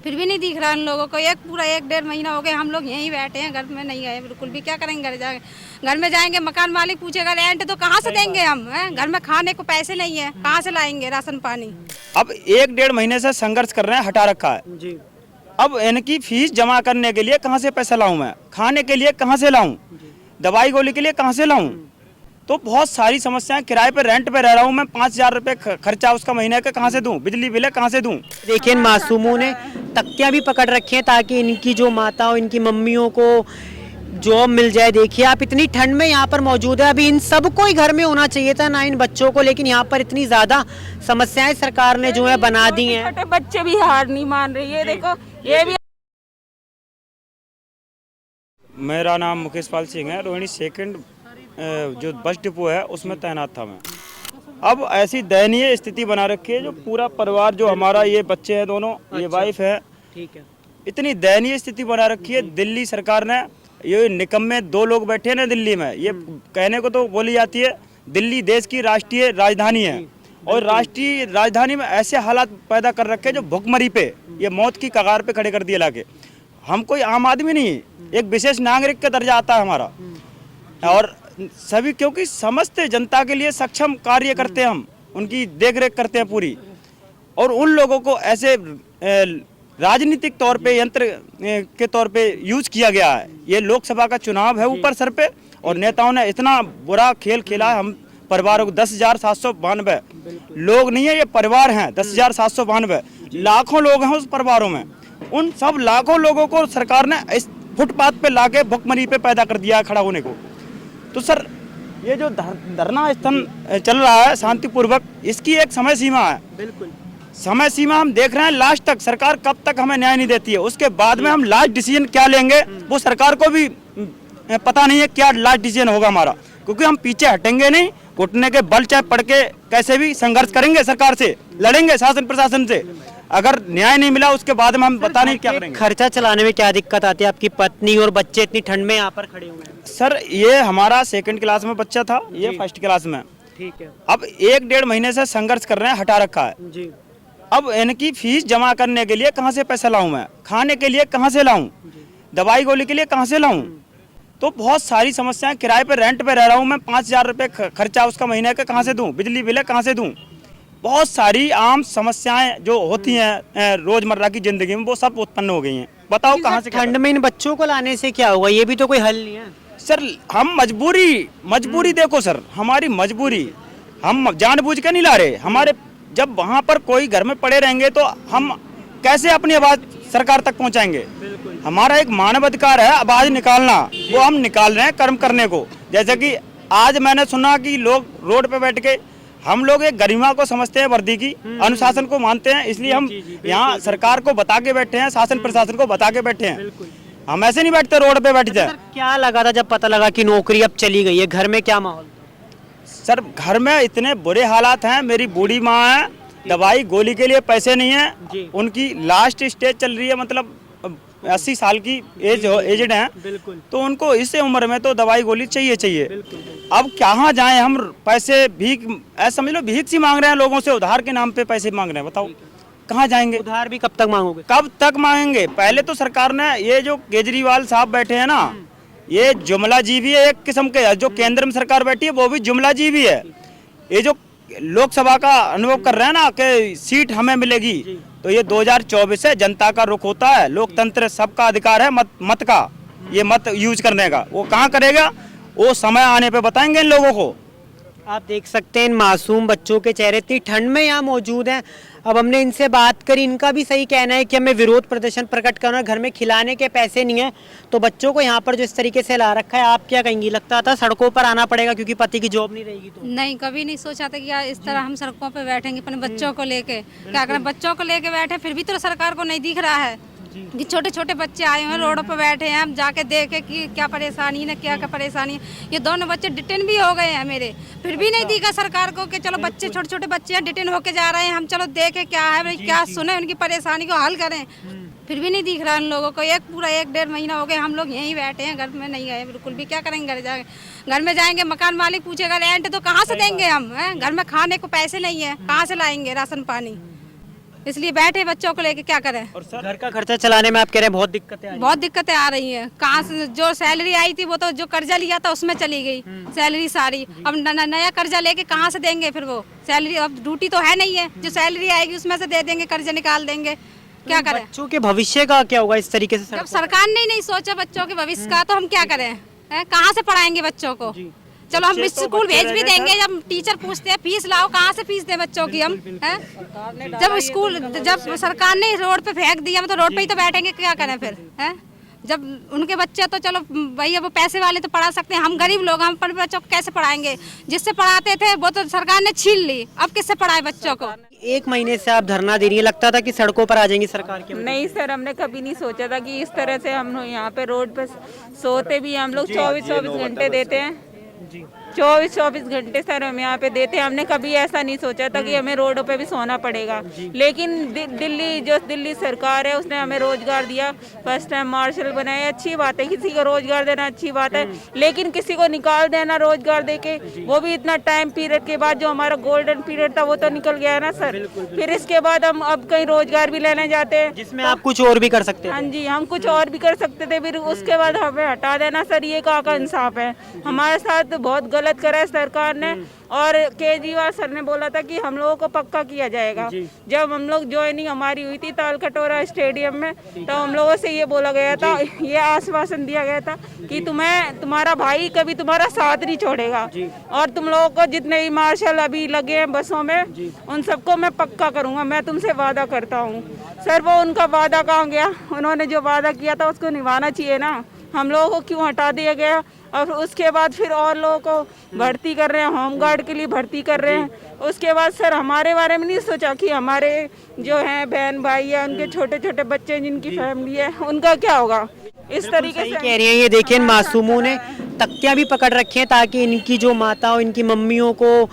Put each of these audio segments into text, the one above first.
फिर भी नहीं दिख रहा इन लोगों को। पूरा 1-1.5 महीना हो गए हम लोग यहीं बैठे हैं, घर में नहीं गए बिल्कुल भी। क्या करेंगे? घर में जाएंगे, मकान मालिक पूछेगा रेंट तो कहाँ से देंगे हम, हैं? घर में खाने को पैसे नहीं है, कहाँ से लाएंगे राशन पानी? अब 1-1.5 महीने से संघर्ष कर रहे हैं, हटा रखा है जी। अब इनकी फीस जमा करने के लिए कहाँ से पैसा लाऊं मैं, खाने के लिए कहाँ से लाऊं, दवाई गोली के लिए कहाँ से लाऊं? तो बहुत सारी समस्याएं, किराए पे रेंट पे रह रहा हूं मैं, 5,000 रुपये खर्चा उसका महीने का कहाँ से दूं, बिजली बिल है कहाँ से दूं? देखिए इन मासूमों ने तकियां भी पकड़ रखी हैं ताकि इनकी जो माताओं, इनकी मम्मियों को जॉब मिल जाए। देखिए आप इतनी ठंड में यहाँ पर मौजूद है, अभी इन सबको ही घर में होना चाहिए था ना इन बच्चों को, लेकिन यहाँ पर इतनी ज्यादा समस्याएं सरकार ने जो है बना दी हैं। छोटे बच्चे भी हार नहीं मान रही है, देखो ये भी। मेरा नाम मुकेश पाल सिंह है, रोहिणी सेकंड जो बस डिपो है उसमें तैनात था मैं। अब ऐसी दयनीय स्थिति बना रखी है, जो पूरा परिवार जो हमारा, ये बच्चे हैं दोनों, ये वाइफ है, ठीक है, इतनी दयनीय स्थिति बना रखी है। दिल्ली सरकार ने, ये निकम्मे 2 लोग बैठे हैं ना दिल्ली में, ये कहने को तो बोली जाती है दिल्ली देश की राष्ट्रीय राजधानी है, और राष्ट्रीय राजधानी में ऐसे हालात पैदा कर रखे जो भुखमरी पे, ये मौत की कगार पे खड़े कर दिए लाके। हम कोई आम आदमी नहीं, एक विशेष नागरिक का दर्जा आता है हमारा, और सभी, क्योंकि समस्त जनता के लिए सक्षम कार्य करते हैं हम, उनकी देखरेख करते हैं पूरी, और उन लोगों को ऐसे राजनीतिक तौर पे, यंत्र के तौर पे यूज किया गया है। ये लोकसभा का चुनाव है ऊपर सर पे, और नेताओं ने इतना बुरा खेल खेला है हम परिवारों को। 10,792 लोग नहीं है, ये परिवार हैं, 10,792 लाखों लोग हैं उस परिवारों में। उन सब लाखों लोगों को सरकार ने इस फुटपाथ पे लाके भुखमरी पे पैदा कर दिया है खड़ा होने को। तो सर ये जो धरना स्थल चल रहा है शांतिपूर्वक, इसकी एक समय सीमा है। बिल्कुल समय सीमा हम देख रहे हैं, लास्ट तक सरकार कब तक हमें न्याय नहीं देती है, उसके बाद में हम लास्ट डिसीजन क्या लेंगे वो सरकार को भी पता नहीं है क्या लास्ट डिसीजन होगा हमारा, क्योंकि हम पीछे हटेंगे नहीं, घुटने के बल चाहे पड़ के कैसे भी संघर्ष करेंगे, सरकार से लड़ेंगे, शासन प्रशासन से। अगर न्याय नहीं मिला उसके बाद में हम पता नहीं क्या करेंगे। खर्चा चलाने में क्या दिक्कत आती है? आपकी पत्नी और बच्चे इतनी ठंड में यहाँ पर खड़े हुए हैं। सर ये हमारा 2nd क्लास में बच्चा था, ये 1st क्लास में, ठीक है, अब 1-1.5 महीने से संघर्ष कर रहे हैं, हटा रखा है जी। अब इनकी फीस जमा करने के लिए कहाँ से पैसा लाऊं मैं, खाने के लिए कहाँ से लाऊं, दवाई गोली के लिए कहाँ से लाऊं? तो बहुत सारी समस्याएं, किराए पे रेंट पे रह रहा हूं मैं, 5,000 रुपये खर्चा उसका महीने का कहाँ से दूं, बिजली बिल है कहाँ से दूं? बहुत सारी आम समस्याएं जो होती हैं रोजमर्रा की जिंदगी में, वो सब उत्पन्न हो गई हैं। बताओ कहाँ से? ठंड में इन बच्चों को लाने से क्या होगा? ये भी तो कोई हल नहीं है सर। हम मजबूरी देखो सर, हमारी मजबूरी, हम जानबूझ के नहीं ला रहे। हमारे जब वहाँ पर कोई घर में पड़े रहेंगे तो हम कैसे अपनी आवाज सरकार तक पहुँचाएंगे? हमारा एक मानव अधिकार है आवाज निकालना, वो हम निकाल रहे हैं कर्म करने को। जैसे कि आज मैंने सुना कि लोग रोड पे बैठ के, हम लोग एक गरिमा को समझते हैं, वर्दी की, अनुशासन को मानते हैं, इसलिए हम यहाँ सरकार को बता के बैठे हैं, शासन प्रशासन को बता के बैठे हैं। हम ऐसे नहीं बैठते रोड पे बैठ जाए। क्या लगा था जब पता लगा कि नौकरी अब चली गई है? घर में क्या माहौल? सर घर में इतने बुरे हालात हैं, मेरी बूढ़ी माँ है, दवाई गोली के लिए पैसे नहीं है, उनकी लास्ट स्टेज चल रही है, मतलब 80 साल की एजड हैं, तो उनको इस उम्र में तो दवाई गोली चाहिए। अब कहाँ जाएं हम? पैसे भीख, ऐसा समझ लो भीख सी मांग रहे हैं लोगों से, उधार के नाम पे पैसे मांग रहे हैं। बताओ कहाँ जाएंगे? उधार भी कब तक मांगोगे? कब तक मांगेंगे? पहले तो सरकार ने, ये जो केजरीवाल साहब बैठे हैं ना, ये जुमला जीवी है एक किस्म के। जो केंद्र में सरकार बैठी है वो भी जुमला जीवी है। ये जो लोकसभा का अनुभव कर रहे हैं ना कि सीट हमें मिलेगी, तो ये 2024 से जनता का रुख होता है। लोकतंत्र सबका अधिकार है मत का, ये मत यूज करने का। वो कहाँ करेगा, वो समय आने पे बताएंगे इन लोगों को। आप देख सकते हैं इन मासूम बच्चों के चेहरे, इतनी ठंड में यहाँ मौजूद हैं। अब हमने इनसे बात करी, इनका भी सही कहना है कि हमें विरोध प्रदर्शन प्रकट करना, घर में खिलाने के पैसे नहीं है, तो बच्चों को यहाँ पर जो इस तरीके से ला रखा है, आप क्या कहेंगी? लगता था सड़कों पर आना पड़ेगा क्योंकि पति की जॉब नहीं रहेगी? तो नहीं, कभी नहीं सोचा था कि इस तरह हम सड़कों पे बैठेंगे अपने बच्चों को लेके। क्या करें, बच्चों को लेके बैठे, फिर भी तो सरकार को नहीं दिख रहा है कि छोटे छोटे बच्चे आए हैं, रोडों पे बैठे हैं। हम जाके देखे कि क्या परेशानी है, क्या परेशानी है। ये दोनों बच्चे डिटेन भी हो गए हैं मेरे, फिर भी नहीं दिखा सरकार को कि चलो बच्चे, छोटे छोटे बच्चे हैं, डिटेन होके जा रहे हैं, हम चलो देखे क्या है, क्या सुने, उनकी परेशानी को हल करें। फिर भी नहीं दिख रहा इन लोगों को। पूरा 1-1.5 महीना हो गए हम लोग यहीं बैठे हैं, घर में नहीं गए बिल्कुल भी। क्या करेंगे? घर में जाएंगे, मकान मालिक पूछेगा रेंट तो कहाँ से देंगे हम, हैं? घर में खाने को पैसे नहीं है, कहाँ से लाएंगे राशन पानी? इसलिए बैठे बच्चों को लेके क्या करें। और घर का खर्चा चलाने में आप कह रहे हैं बहुत दिक्कतें आ रही हैं। बहुत दिक्कतें आ रही हैं। कहाँ से जो सैलरी आई थी वो तो जो कर्जा लिया था उसमें चली गई सैलरी सारी। अब नया कर्जा लेके कहाँ से देंगे फिर वो सैलरी। अब ड्यूटी तो है नहीं है, जो सैलरी आएगी उसमें से दे देंगे, कर्जा निकाल देंगे, क्या करें। बच्चों के भविष्य का क्या होगा इस तरीके से? जब सरकार ने ही नहीं सोचा बच्चों के भविष्य का तो हम क्या करें, कहाँ से पढ़ाएंगे बच्चों को। चलो हम स्कूल भेज भी देंगे, जब टीचर पूछते हैं फीस लाओ, कहाँ से फीस दे बच्चों की हम, हैं? जब सरकार ने रोड पे फेंक दिया, तो रोड पे ही तो बैठेंगे, क्या करें फिर, हैं? जब उनके बच्चे तो चलो भैया वो पैसे वाले तो पढ़ा सकते हैं, हम गरीब लोग हम अपने बच्चों को कैसे पढ़ाएंगे। जिससे पढ़ाते थे वो तो सरकार ने छीन ली, अब किससे पढ़ाए बच्चों को। 1 महीने से आप धरना दे रही है, लगता था कि सड़कों पर आ जाएंगी सरकार की? नहीं सर, हमने कभी नहीं सोचा था कि इस तरह से हम यहाँ पे रोड पे सोते भी हम लोग 24-24 घंटे देते हैं। 24-24 घंटे सर हम यहाँ पे देते हैं। हमने कभी ऐसा नहीं सोचा था कि हमें रोडों पे भी सोना पड़ेगा। लेकिन दिल्ली सरकार है उसने हमें रोजगार दिया, फर्स्ट टाइम मार्शल बनाए, अच्छी बात है, किसी को रोजगार देना अच्छी बात है। लेकिन किसी को निकाल देना रोजगार देके, वो भी इतना टाइम पीरियड के बाद, जो हमारा गोल्डन पीरियड था वो तो निकल गया है ना सर। फिर इसके बाद हम अब कहीं रोजगार भी लेने जाते हैं जिसमें आप कुछ और भी कर सकते हैं। हाँ जी, हम कुछ और भी कर सकते थे, फिर उसके बाद हमें हटा देना सर, ये कहाँ का इंसाफ है। हमारे साथ बहुत गलत करा है सरकार ने। और केजरीवाल सर ने बोला था कि हम लोगों को पक्का किया जाएगा। जब हम लोग ज्वाइनिंग हमारी हुई थी तालकटोरा स्टेडियम में, तो हम लोगों से ये बोला गया था, ये आश्वासन दिया गया था कि तुम्हारा भाई कभी तुम्हारा साथ नहीं छोड़ेगा, और तुम लोगों को जितने भी मार्शल अभी लगे हैं बसों में, उन सबको मैं पक्का करूंगा, मैं तुमसे वादा करता हूँ। सर वो उनका वादा कहाँ गया? उन्होंने जो वादा किया था उसको निभाना चाहिए ना। हम लोगों को क्यों हटा दिया गया? और उसके बाद फिर और लोगों को भर्ती कर रहे हैं, होमगार्ड के लिए भर्ती कर रहे हैं। उसके बाद सर हमारे बारे में नहीं सोचा कि हमारे जो हैं बहन भाई है, उनके छोटे छोटे बच्चे जिनकी फैमिली है, उनका क्या होगा। इस तरीके से कह रही हैं। ये देखिए इन मासूमों ने तख्तियां भी पकड़ रखी हैं ताकि इनकी जो माताओं, इनकी मम्मियों को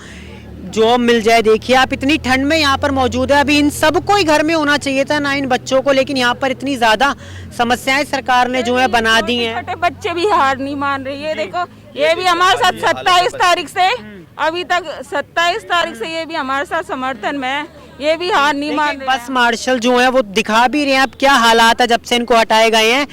जॉब मिल जाए। देखिए आप इतनी ठंड में यहाँ पर मौजूद है, अभी इन सबको ही घर में होना चाहिए था ना, इन बच्चों को, लेकिन यहाँ पर इतनी ज्यादा समस्याएं सरकार ने जो है बना दी हैं। छोटे बच्चे भी हार नहीं मान रहे। ये देखो, ये भी हमारे साथ 27 तारीख से अभी तक 27 तारीख से ये भी हमारे साथ समर्थन में है, ये भी हार नहीं मान रहे। बस मार्शल जो है वो दिखा भी रहे हैं अब क्या हालात है जब से इनको हटाए गए हैं।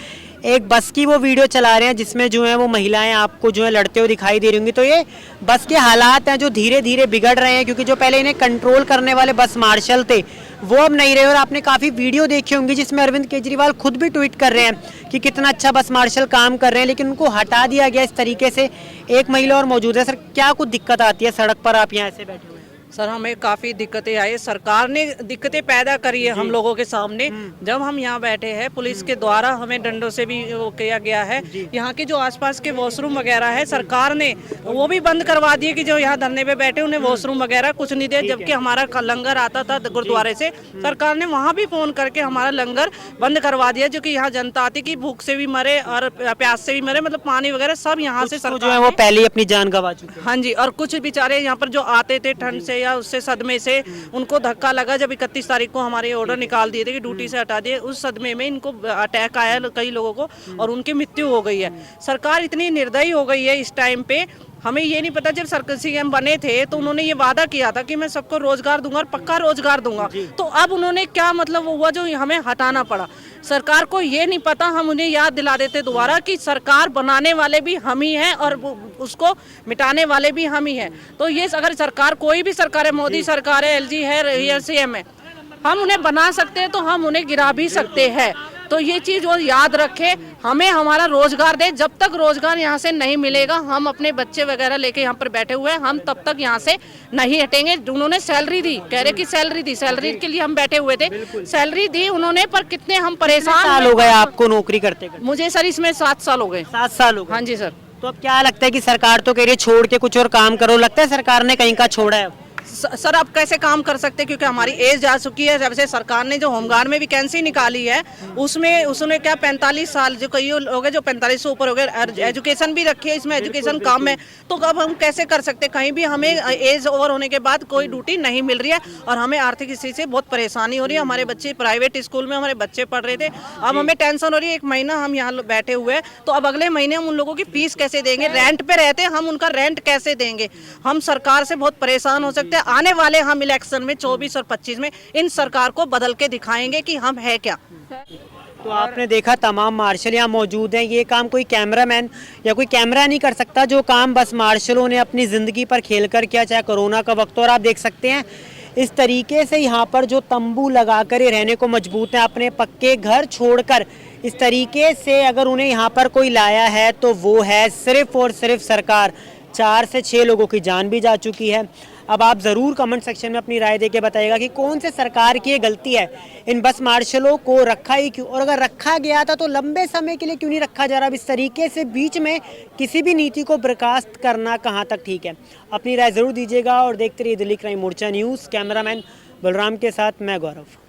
एक बस की वो वीडियो चला रहे हैं जिसमें जो है वो महिलाएं आपको जो है लड़ते हुए दिखाई दे रही होंगी। तो ये बस के हालात हैं जो धीरे धीरे बिगड़ रहे हैं, क्योंकि जो पहले इन्हें कंट्रोल करने वाले बस मार्शल थे वो अब नहीं रहे। और आपने काफ़ी वीडियो देखी होंगी जिसमें अरविंद केजरीवाल खुद भी ट्वीट कर रहे हैं कि कितना अच्छा बस मार्शल काम कर रहे हैं, लेकिन उनको हटा दिया गया इस तरीके से। एक महिला और मौजूद है। सर क्या कुछ दिक्कत आती है सड़क पर, आप यहाँ ऐसे बैठे हुए हैं? सर हमें काफ़ी दिक्कतें आई, सरकार ने दिक्कतें पैदा करी है हम लोगों के सामने। जब हम यहाँ बैठे हैं, पुलिस के द्वारा हमें डंडों से भी वो किया गया है। यहाँ के जो आसपास के वॉशरूम वगैरह है, सरकार ने वो भी बंद करवा दिए कि जो यहाँ धरने पे बैठे उन्हें वॉशरूम वगैरह कुछ नहीं दिया। जबकि हमारा लंगर आता था गुरुद्वारे से, सरकार ने वहाँ भी फ़ोन करके हमारा लंगर बंद करवा दिया, जो कि यहाँ जनता आती कि भूख से भी मरे और प्यास से भी मरे, मतलब पानी वगैरह सब यहाँ से जो है वो पहले ही अपनी जान गंवा चुके हैं। हाँ जी, और कुछ बेचारे यहाँ पर जो आते थे ठंड से या उससे सदमे से, उनको धक्का लगा। जब 31 तारीख को हमारे ऑर्डर निकाल दिए थे कि ड्यूटी से हटा दिए, उस सदमे में इनको अटैक आया कई लोगों को और उनकी मृत्यु हो गई है। सरकार इतनी निर्दयी हो गई है इस टाइम पे। हमें ये नहीं पता, जब सरकार सीएम बने थे तो उन्होंने ये वादा किया था कि मैं सबको रोजगार दूंगा और पक्का रोजगार दूंगा, तो अब उन्होंने क्या मतलब हुआ जो हमें हटाना पड़ा। सरकार को ये नहीं पता, हम उन्हें याद दिला देते दोबारा कि सरकार बनाने वाले भी हम ही हैं और उसको मिटाने वाले भी हम ही हैं। तो ये अगर सरकार, कोई भी सरकार है, मोदी सरकार है, एलजी है या सीएम है, हम उन्हें बना सकते हैं तो हम उन्हें गिरा भी सकते हैं। तो ये चीज़ वो याद रखे, हमें हमारा रोजगार दे। जब तक रोजगार यहाँ से नहीं मिलेगा, हम अपने बच्चे वगैरह लेके यहाँ पर बैठे हुए हैं, हम तब तक यहाँ से नहीं हटेंगे। उन्होंने सैलरी दी, कह रहे कि सैलरी दी, सैलरी के लिए हम बैठे हुए थे, सैलरी दी उन्होंने, पर कितने हम परेशान साल हो गए आपको नौकरी करते करते? मुझे सर इसमें 7 साल हो गए। 7 साल हो गए? हाँ जी सर। तो अब क्या लगता है कि सरकार तो कह रही है छोड़ के कुछ और काम करो, लगता है सरकार ने कहीं का छोड़ा है? सर अब कैसे काम कर सकते हैं, क्योंकि हमारी एज जा चुकी है। जब से सरकार ने जो होमगार्ड में वैकेंसी निकाली है, उसमें उसने क्या 45 साल, जो कई लोग हैं जो 45 से ऊपर हो गए, एजुकेशन भी रखी है इसमें, एजुकेशन कम है, तो अब हम कैसे कर सकते हैं। कहीं भी हमें एज ओवर होने के बाद कोई ड्यूटी नहीं मिल रही है और हमें आर्थिक स्थिति से बहुत परेशानी हो रही है। हमारे बच्चे प्राइवेट स्कूल में हमारे बच्चे पढ़ रहे थे, अब हमें टेंशन हो रही है। 1 महीना हम यहाँ बैठे हुए हैं, तो अब अगले महीने हम उन लोगों की फीस कैसे देंगे? रेंट पे रहते हैं हम, उनका रेंट कैसे देंगे? हम सरकार से बहुत परेशान हो सकते हैं। सकते हैं। आने वाले हम इलेक्शन में 24 और 25 में इन सरकार को बदल के दिखाएंगे कि हम है क्या। तो आपने देखा तमाम मार्शल यहाँ मौजूद हैं। ये काम कोई कैमरामैन या कोई कैमरा नहीं कर सकता, जो काम बस मार्शलों ने अपनी ज़िंदगी पर खेल कर किया, चाहे कोरोना का वक्त। और आप देख सकते हैं इस तरीके से यहाँ पर जो तंबू लगाकर ये रहने को मजबूत हैं, अपने पक्के घर छोड़कर इस तरीके से अगर उन्हें यहाँ पर कोई लाया है तो वो है सिर्फ और सिर्फ सरकार। 4 से 6 लोगों की जान भी जा चुकी है। अब आप ज़रूर कमेंट सेक्शन में अपनी राय देके बताइएगा कि कौन से सरकार की ये गलती है, इन बस मार्शलों को रखा ही क्यों, और अगर रखा गया था तो लंबे समय के लिए क्यों नहीं रखा जा रहा। अब इस तरीके से बीच में किसी भी नीति को बर्खास्त करना कहाँ तक ठीक है। अपनी राय ज़रूर दीजिएगा और देखते रहिए दिल्ली क्राइम मोर्चा न्यूज़। कैमरामैन बलराम के साथ मैं गौरव।